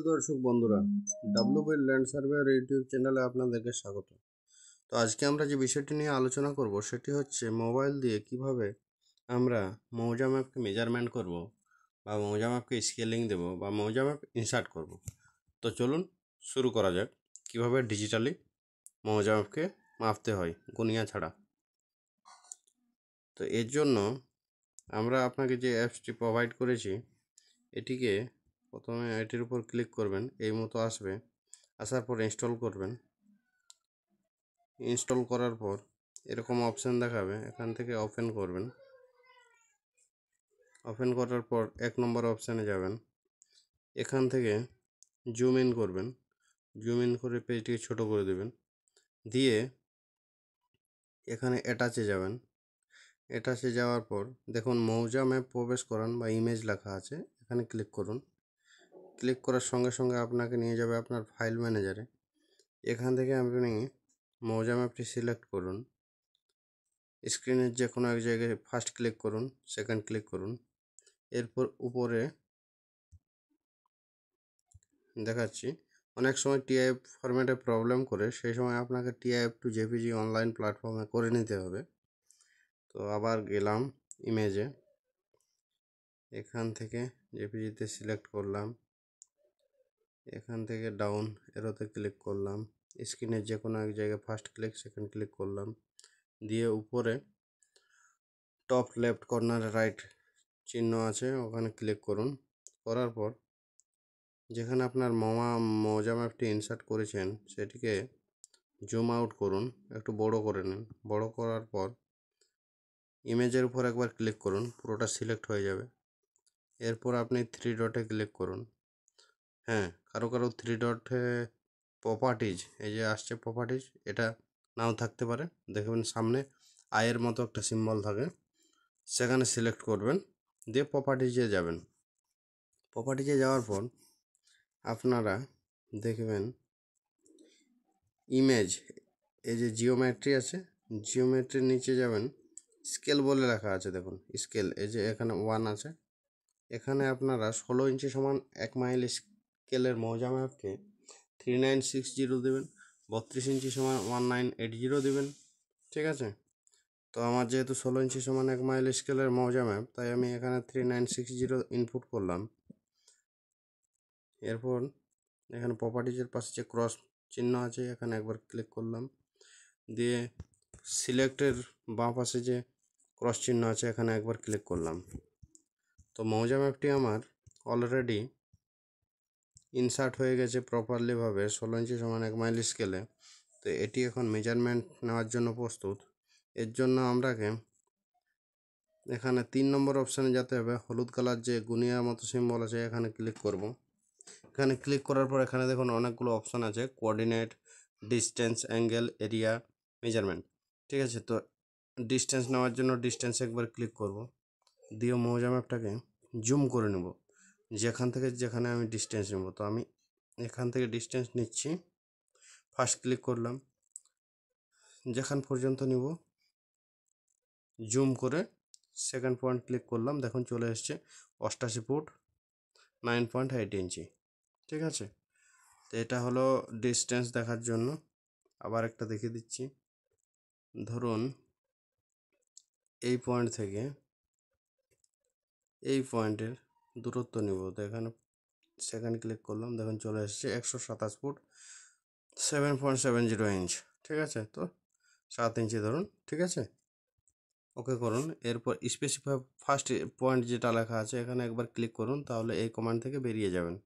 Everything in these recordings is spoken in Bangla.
দর্শক বন্ধুরা, ডাব্লিউবি ল্যান্ড সার্ভেয়ার ইউটিউব চ্যানেলে আপনাদেরকে স্বাগত। তো আজকে আমরা যে বিষয়টি নিয়ে আলোচনা করব সেটি হচ্ছে মোবাইল দিয়ে কিভাবে আমরা মৌজা ম্যাপকে মেজারমেন্ট করব বা মৌজা ম্যাপকে স্কেলিং দেব বা মৌজা ম্যাপ ইনসার্ট করব। তো চলুন শুরু করা যাক কিভাবে ডিজিটালি মৌজা ম্যাপকে মাপতে হয় গুনিয়া ছাড়া। তো এর জন্য আমরা আপনাকে যে অ্যাপসটি প্রোভাইড করেছি এটিকে প্রথমে এটির উপর ক্লিক করবেন, এই মতো আসবে। আসার পর ইনস্টল করবেন। ইনস্টল করার পর এরকম অপশান দেখাবে, এখান থেকে ওপেন করবেন। ওপেন করার পর 1 নম্বর অপশানে যাবেন। এখান থেকে জুম ইন করবেন। জুম ইন করে পেজটিকে ছোট করে দেবেন। দিয়ে এখানে অ্যাটাচে যাবেন। অ্যাটাচে যাওয়ার পর দেখুন মৌজা ম্যাপ প্রবেশ করান বা ইমেজ লেখা আছে, এখানে ক্লিক করুন। ক্লিক করার সঙ্গে সঙ্গে আপনাকে নিয়ে যাবে আপনার ফাইল ম্যানেজারে। এখান থেকে আপনি মৌজা ম্যাপটি সিলেক্ট করুন। স্ক্রিনের যে কোনো এক জায়গায় ফার্স্ট ক্লিক করুন, সেকেন্ড ক্লিক করুন। এরপর উপরে দেখাচ্ছি অনেক সময় টিআইএফ ফরম্যাটে প্রবলেম করে, সেই সময় আপনাকে টিআইএফ টু জেপিজি অনলাইন প্ল্যাটফর্মে করে নিতে হবে। তো আবার গেলাম ইমেজে, এখান থেকে জেপিজিতে সিলেক্ট করলাম। এখান থেকে ডাউন এরোতে ক্লিক করলাম। স্ক্রিনের যে কোনো এক জায়গায় ফার্স্ট ক্লিক সেকেন্ড ক্লিক করলাম। দিয়ে উপরে টপ লেফট কর্নারে রাইট চিহ্ন আছে, ওখানে ক্লিক করুন। করার পর যেখানে আপনার মৌজা ম্যাপটি ইনসার্ট করেছেন সেটিকে জুম আউট করুন, একটু বড় করে নিন। বড় করার পর ইমেজের উপর একবার ক্লিক করুন, পুরোটা সিলেক্ট হয়ে যাবে। এরপর আপনি 3 ডটে ক্লিক করুন। হ্যাঁ, কারো কারো 3 ডটে প্রপার্টিজ, এই যে আসছে প্রপার্টিজ, এটা নাও থাকতে পারে। দেখবেন সামনে আয়ের মতো একটা সিম্বল থাকে, সেখানে সিলেক্ট করবেন। দিয়ে প্রপার্টিজে যাবেন। প্রপার্টিজে যাওয়ার পর আপনারা দেখবেন ইমেজ, এই যে জিওমেট্রি আছে, জিওমেট্রির নিচে যাবেন। স্কেল বলে লেখা আছে, দেখুন স্কেল, এই যে এখানে 1 আছে। এখানে আপনারা 16 ইঞ্চি সমান 1 মাইল স্কেলের মৌজা ম্যাপকে 3960 দেবেন। 32 ইঞ্চি সমান 1980 দেবেন। ঠিক আছে, তো আমার যেহেতু 16 ইঞ্চি সমান 1 মাইল স্কেলের মৌজা ম্যাপ, তাই আমি এখানে 3960 ইনপুট করলাম। এরপর এখানে প্রপার্টিজের পাশে যে ক্রস চিহ্ন আছে, এখানে একবার ক্লিক করলাম। দিয়ে সিলেক্টের বাঁ পাশে যে ক্রস চিহ্ন আছে, এখানে একবার ক্লিক করলাম। তো মৌজা ম্যাপটি আমার অলরেডি ইনসার্ট হয়ে গেছে প্রপারলিভাবে 16 ইঞ্চি সমান 1 মাইল স্কেলে। তো এটি এখন মেজারমেন্ট নেওয়ার জন্য প্রস্তুত। এর জন্য আমরাকে এখানে 3 নম্বর অপশানে যেতে হবে। হলুদ কালার যে গুনিয়ার মতো সিম্বল আছে, এখানে ক্লিক করব। এখানে ক্লিক করার পর এখানে দেখুন অনেকগুলো অপশান আছে, coordinate, distance, angle, area, measurement. ঠিক আছে, তো ডিস্টেন্স নেওয়ার জন্য ডিস্টেন্স একবার ক্লিক করব। দিয়ে মৌজা ম্যাপটাকে জুম করে নেব, যেখান থেকে যেখানে আমি ডিস্টেন্স নেব। তো আমি এখান থেকে ডিস্টেন্স নিচ্ছি, ফার্স্ট ক্লিক করলাম, যেখান পর্যন্ত নিব জুম করে সেকেন্ড পয়েন্ট ক্লিক করলাম। দেখুন চলে এসছে 88 ফুট 9.8 ইঞ্চি। ঠিক আছে, তো এটা হলো ডিস্টেন্স দেখার জন্য। আবার একটা দেখিয়ে দিচ্ছি। ধরুন এই পয়েন্ট থেকে এই পয়েন্টের দূরত্ব নিব। তো এখানে সেকেন্ড ক্লিক করলাম, দেখুন চলে এসছে 127 ফুট 7.70 ইঞ্চ। ঠিক আছে, তো 7 ইঞ্চি ধরুন। ঠিক আছে, ওকে করুন। এরপর স্পেসিফাই ফার্স্ট পয়েন্ট যেটা লেখা আছে, এখানে একবার ক্লিক করুন, তাহলে এই কমান্ড থেকে বেরিয়ে যাবেন।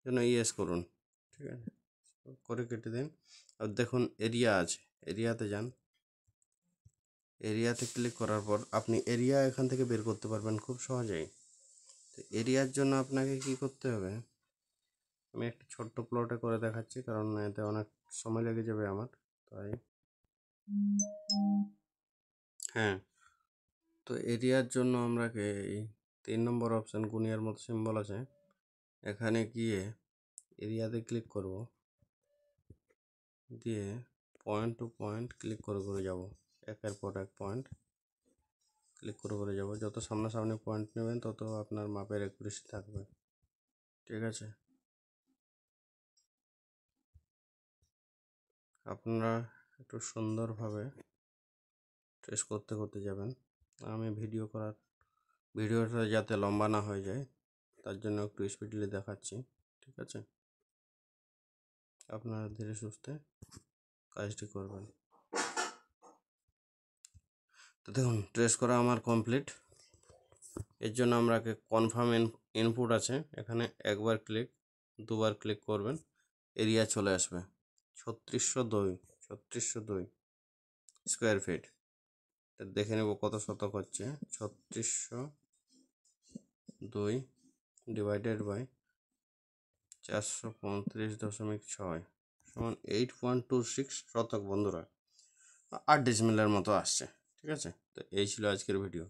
জন্য ইয়েস করুন। ঠিক আছে, করে কেটে দিন। আর দেখুন এরিয়া আছে, এরিয়াতে যান। এরিয়াতে ক্লিক করার পর আপনি এরিয়া এখান থেকে বের করতে পারবেন খুব সহজেই। তো এরিয়ার জন্য আপনাকে কি করতে হবে, আমি একটা ছোট্ট প্লটে করে দেখাচ্ছি, কারণ এতে অনেক সময় লেগে যাবে আমার, তাই। হ্যাঁ, তো এরিয়ার জন্য আমরাকে এই 3 নম্বর অপশান গুনিয়ার মতো সিম্বল আছে, এখানে গিয়ে এরিয়াতে ক্লিক করব। দিয়ে পয়েন্ট টু পয়েন্ট ক্লিক করে করে যাব, একের পর এক পয়েন্ট ক্লিক করে করে যাব। যত সামনাসামনি পয়েন্ট নেবেন তত আপনার মাপের অ্যাকুরেসি থাকবে। ঠিক আছে, আপনারা একটু সুন্দরভাবে ট্রেস করতে করতে যাবেন। আমি ভিডিওটা যাতে লম্বা না হয়ে যায় তার জন্য একটু স্পিডলি দেখাচ্ছি, ঠিক আছে? আপনারা ধীরে সুস্থে কাজটি করবেন। তো দেখুন, ট্রেস করা আমার কমপ্লিট। এর জন্য আমরা কনফার্ম ইনপুট আছে, এখানে একবার দুবার ক্লিক করবেন, এরিয়া চলে আসবে 3602 স্কোয়ার ফিট। দেখে নেব কত শতক হচ্ছে। 3602 ডিভাইডেড বাই 435.6 সমান 8.26 শতক বন্ধুরা, 8 ডিসিমিলের মতো আসছে, ঠিক আছে? তো এই ছিল আজকের ভিডিও।